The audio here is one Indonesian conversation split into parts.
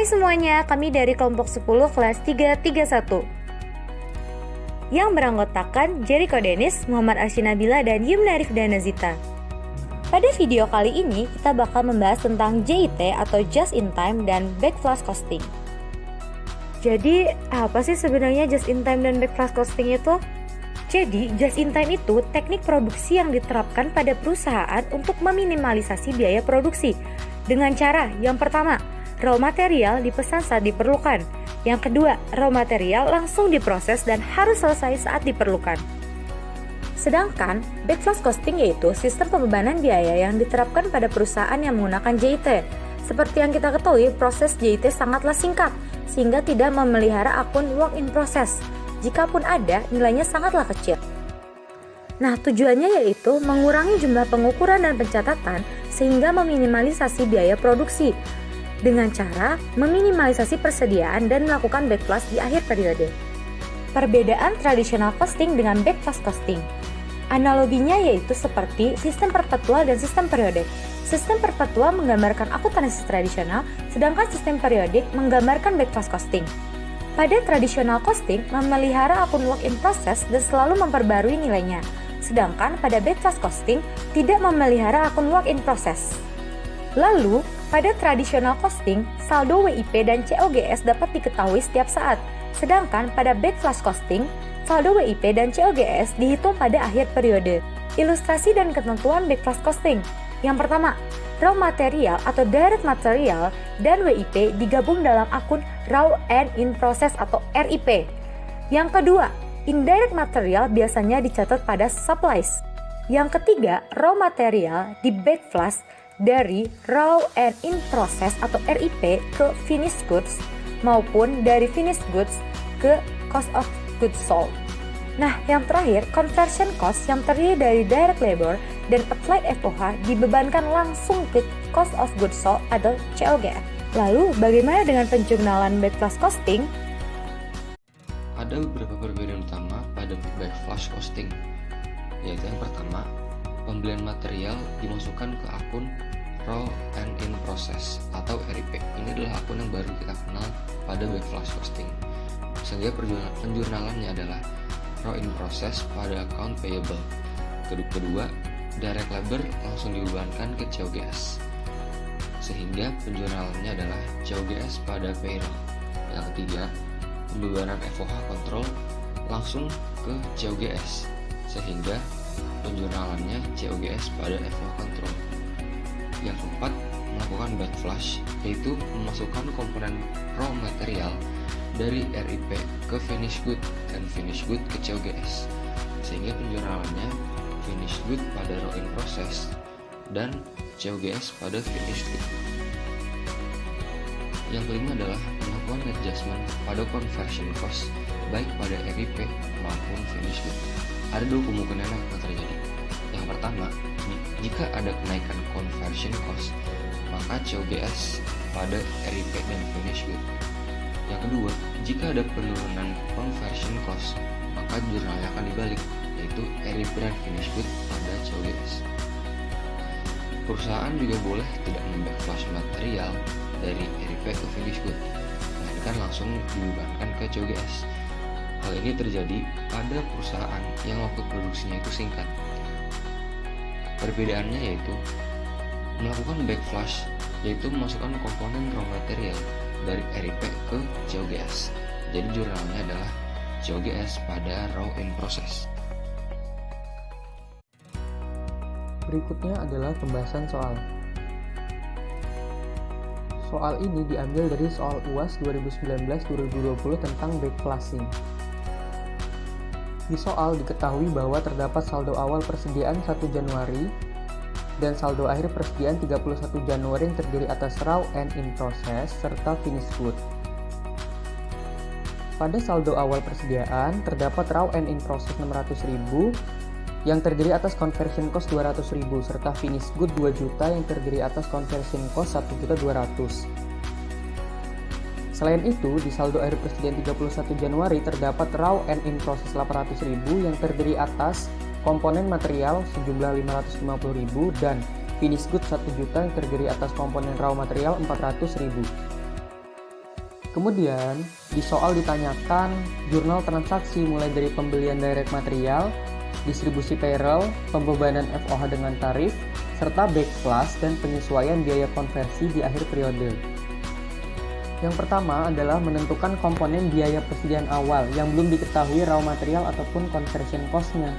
Hai semuanya, kami dari kelompok 10 kelas 331 yang beranggotakan Jericho Dennis, Muhammad Arsy Nabila, dan Yumna Rifdana Zita. Pada video kali ini, kita bakal membahas tentang JIT atau Just in Time dan Backflash Costing. Jadi, apa sih sebenarnya Just in Time dan Backflash Costing itu? Jadi, Just in Time itu teknik produksi yang diterapkan pada perusahaan untuk meminimalisasi biaya produksi dengan cara yang pertama, raw material dipesan saat diperlukan. Yang kedua, raw material langsung diproses dan harus selesai saat diperlukan. Sedangkan, backflash costing yaitu sistem pembebanan biaya yang diterapkan pada perusahaan yang menggunakan JIT. Seperti yang kita ketahui, proses JIT sangatlah singkat, sehingga tidak memelihara akun work in process. Jikapun ada, nilainya sangatlah kecil. Nah, tujuannya yaitu mengurangi jumlah pengukuran dan pencatatan sehingga meminimalisasi biaya produksi dengan cara meminimalisasi persediaan dan melakukan backflash di akhir periode. Perbedaan tradisional costing dengan backflash costing. Analoginya yaitu seperti sistem perpetual dan sistem periodik. Sistem perpetual menggambarkan akuntansi tradisional, sedangkan sistem periodik menggambarkan backflash costing. Pada tradisional costing, memelihara akun work in process dan selalu memperbarui nilainya. Sedangkan pada backflash costing, tidak memelihara akun work in process. Lalu, pada tradisional costing, saldo WIP dan COGS dapat diketahui setiap saat. Sedangkan pada backflash costing, saldo WIP dan COGS dihitung pada akhir periode. Ilustrasi dan ketentuan backflash costing. Yang pertama, raw material atau direct material dan WIP digabung dalam akun raw and in process atau RIP. Yang kedua, indirect material biasanya dicatat pada supplies. Yang ketiga, raw material di backflash dari raw and in process atau RIP ke finished goods maupun dari finished goods ke cost of goods sold. Nah, yang terakhir, conversion cost yang terdiri dari direct labor dan applied FOH dibebankan langsung ke cost of goods sold atau COGS. Lalu, bagaimana dengan penjurnalan backflash costing? Ada beberapa perbedaan utama pada backflash costing, yaitu yang pertama, pembelian material dimasukkan ke akun raw and in process atau RIP. Ini adalah akun yang baru kita kenal pada backflash costing. Sehingga penjurnalannya adalah raw in process pada account payable. Kedua, direct labor langsung dibebankan ke COGS. Sehingga penjurnalannya adalah COGS pada payroll. Yang ketiga, pembebanan FOH control langsung ke COGS. Sehingga penjurnalannya COGS pada FOH control. Yang keempat, melakukan backflash, yaitu memasukkan komponen raw material dari RIP ke finished good dan finished good ke COGS, sehingga penjurnalannya finished good pada raw in process dan COGS pada finished good. Yang kelima adalah melakukan adjustment pada conversion cost baik pada RIP maupun finished good. Ada dua kemungkinan yang akan terjadi. Yang pertama, jika ada kenaikan conversion cost, maka COGS pada RIP dan finished good. Yang kedua, jika ada penurunan conversion cost, maka jurnalnya akan dibalik, yaitu RIP dan finished good pada COGS. Perusahaan juga boleh tidak membackflash material dari RIP ke finished good, melainkan langsung dibebankan ke COGS. Hal ini terjadi pada perusahaan yang waktu produksinya itu singkat. Perbedaannya yaitu melakukan backflash, yaitu memasukkan komponen raw material dari RIP ke COGS. Jadi jurnalnya adalah COGS pada raw in process. Berikutnya adalah pembahasan soal. Soal ini diambil dari soal UAS 2019-2020 tentang backflashing. Di soal diketahui bahwa terdapat saldo awal persediaan 1 Januari dan saldo akhir persediaan 31 Januari yang terdiri atas raw and in process serta finished good. Pada saldo awal persediaan terdapat raw and in process 600.000 yang terdiri atas conversion cost 200.000 serta finished good 2 juta yang terdiri atas conversion cost 1.200.000. Selain itu, di saldo akhir persediaan 31 Januari terdapat raw and in process 800.000 yang terdiri atas komponen material sejumlah 550.000 dan finished good 1 juta yang terdiri atas komponen raw material 400.000. Kemudian, di soal ditanyakan jurnal transaksi mulai dari pembelian direct material, distribusi payroll, pembebanan FOH dengan tarif, serta back flush dan penyesuaian biaya konversi di akhir periode. Yang pertama adalah menentukan komponen biaya persediaan awal yang belum diketahui raw material ataupun conversion cost-nya.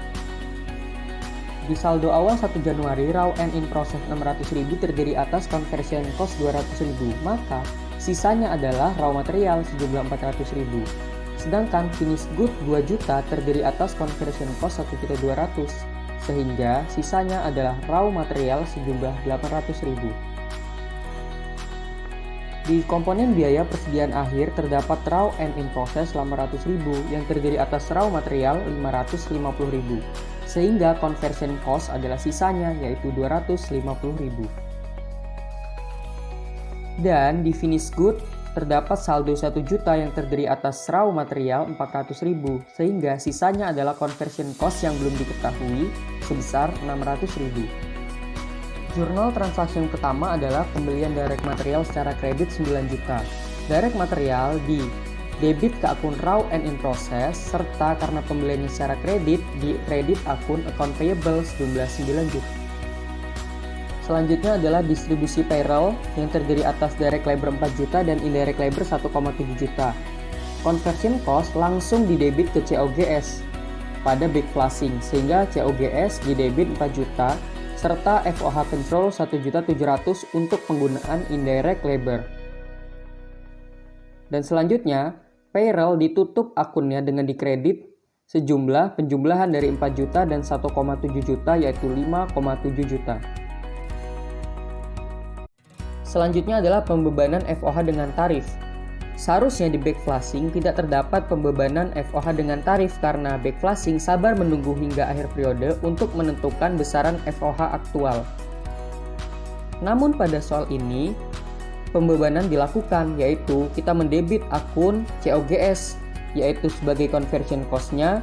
Di saldo awal 1 Januari, raw and in process 600.000 terdiri atas conversion cost 200.000, maka sisanya adalah raw material sejumlah 400.000. Sedangkan finished good 2 juta terdiri atas conversion cost 1.200.000, sehingga sisanya adalah raw material sejumlah 800.000. Di komponen biaya persediaan akhir terdapat raw and in process 800.000 yang terdiri atas raw material 550.000, sehingga conversion cost adalah sisanya yaitu 250.000. Dan di finished good terdapat saldo 1 juta yang terdiri atas raw material 400.000, sehingga sisanya adalah conversion cost yang belum diketahui sebesar 600.000. Jurnal transaksi yang pertama adalah pembelian direct material secara kredit 9 juta. Direct material di debit ke akun raw and in process, serta karena pembeliannya secara kredit di kredit akun account payable sejumlah 9 juta. Selanjutnya adalah distribusi payroll yang terdiri atas direct labor 4 juta dan indirect labor 1,7 juta. Conversion cost langsung didebit ke COGS pada back flushing, sehingga COGS didebit 4 juta serta FOH control 1.700.000 untuk penggunaan indirect labor. Dan selanjutnya, payroll ditutup akunnya dengan dikredit sejumlah penjumlahan dari 4 juta dan 1,7 juta yaitu 5,7 juta. Selanjutnya adalah pembebanan FOH dengan tarif. Seharusnya di back flushing tidak terdapat pembebanan FOH dengan tarif karena back flushing sabar menunggu hingga akhir periode untuk menentukan besaran FOH aktual. Namun pada soal ini, pembebanan dilakukan, yaitu kita mendebit akun COGS, yaitu sebagai conversion cost-nya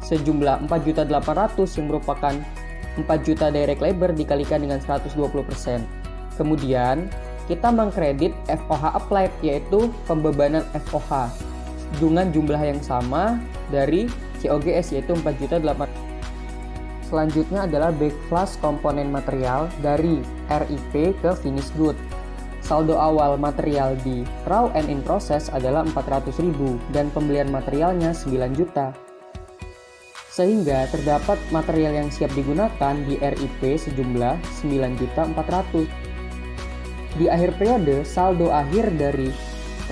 sejumlah 4.800.000 yang merupakan 4 juta direct labor dikalikan dengan 120%. Kemudian, kita mengkredit FOH applied, yaitu pembebanan FOH dengan jumlah yang sama dari COGS, yaitu 4.800.000. Selanjutnya adalah back flush komponen material dari RIP ke finished good. Saldo awal material di raw and in process adalah 400.000 dan pembelian materialnya 9 juta. Sehingga terdapat material yang siap digunakan di RIP sejumlah 9.400.000. Di akhir periode, saldo akhir dari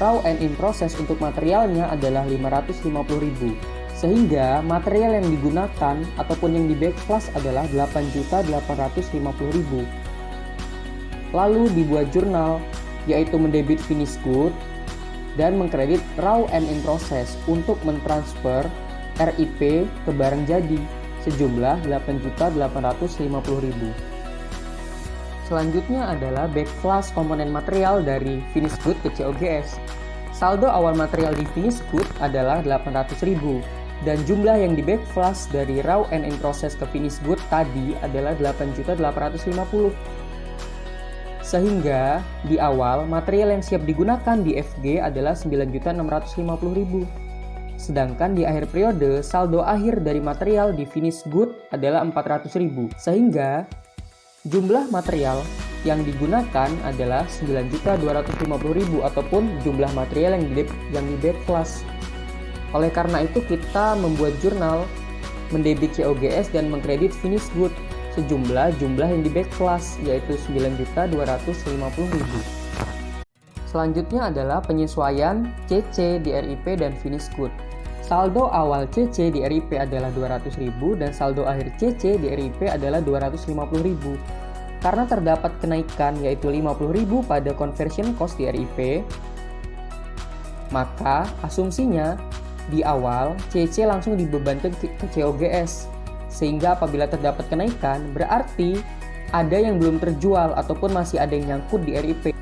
raw and in process untuk materialnya adalah 550.000. Sehingga material yang digunakan ataupun yang di back flush adalah 8.850.000. Lalu dibuat jurnal, yaitu mendebit finished good dan mengkredit raw and in process untuk mentransfer RIP ke barang jadi sejumlah 8.850.000. Selanjutnya adalah back flush komponen material dari finished good ke COGS. Saldo awal material di finished good adalah 800.000 dan jumlah yang di back flush dari raw and in process ke finished good tadi adalah 8.850.000. Sehingga di awal material yang siap digunakan di FG adalah 9.650.000. Sedangkan di akhir periode saldo akhir dari material di finished good adalah 400.000. Sehingga jumlah material yang digunakan adalah 9.250.000 ataupun jumlah material yang di back flush. Oleh karena itu kita membuat jurnal mendebit COGS dan mengkredit finished good sejumlah yang di back flush yaitu 9.250.000. Selanjutnya adalah penyesuaian CC di RIP dan finished good. Saldo awal CC di RIP adalah 200.000 dan saldo akhir CC di RIP adalah 250.000. Karena terdapat kenaikan yaitu 50.000 pada conversion cost di RIP, maka asumsinya di awal CC langsung dibebankan ke COGS. Sehingga apabila terdapat kenaikan berarti ada yang belum terjual ataupun masih ada yang nyangkut di RIP.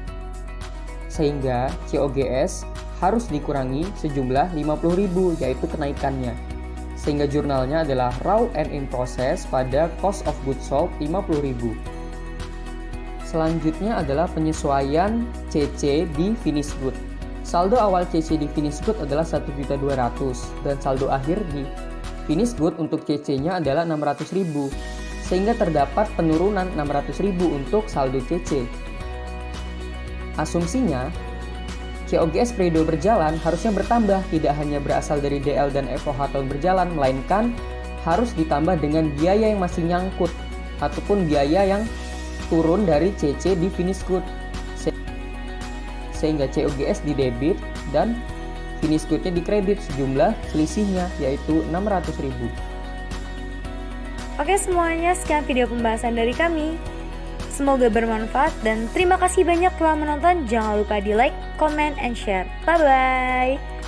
Sehingga COGS harus dikurangi sejumlah 50.000 yaitu kenaikannya. Sehingga jurnalnya adalah raw and in process pada cost of goods sold 50.000. Selanjutnya adalah penyesuaian CC di finished good. Saldo awal CC di finish good adalah 1.200.000 dan saldo akhir di finish good untuk CC-nya adalah 600.000, sehingga terdapat penurunan 600.000 untuk saldo CC. Asumsinya, COGS periode berjalan harusnya bertambah, tidak hanya berasal dari DL dan FOH tahun berjalan, melainkan harus ditambah dengan biaya yang masih nyangkut ataupun biaya yang turun dari CC di finish good, sehingga COGS di debit dan finish good-nya di kredit sejumlah selisihnya yaitu 600.000. Oke semuanya, sekian video pembahasan dari kami. Semoga bermanfaat dan terima kasih banyak telah menonton. Jangan lupa di like, comment, and share. Bye-bye.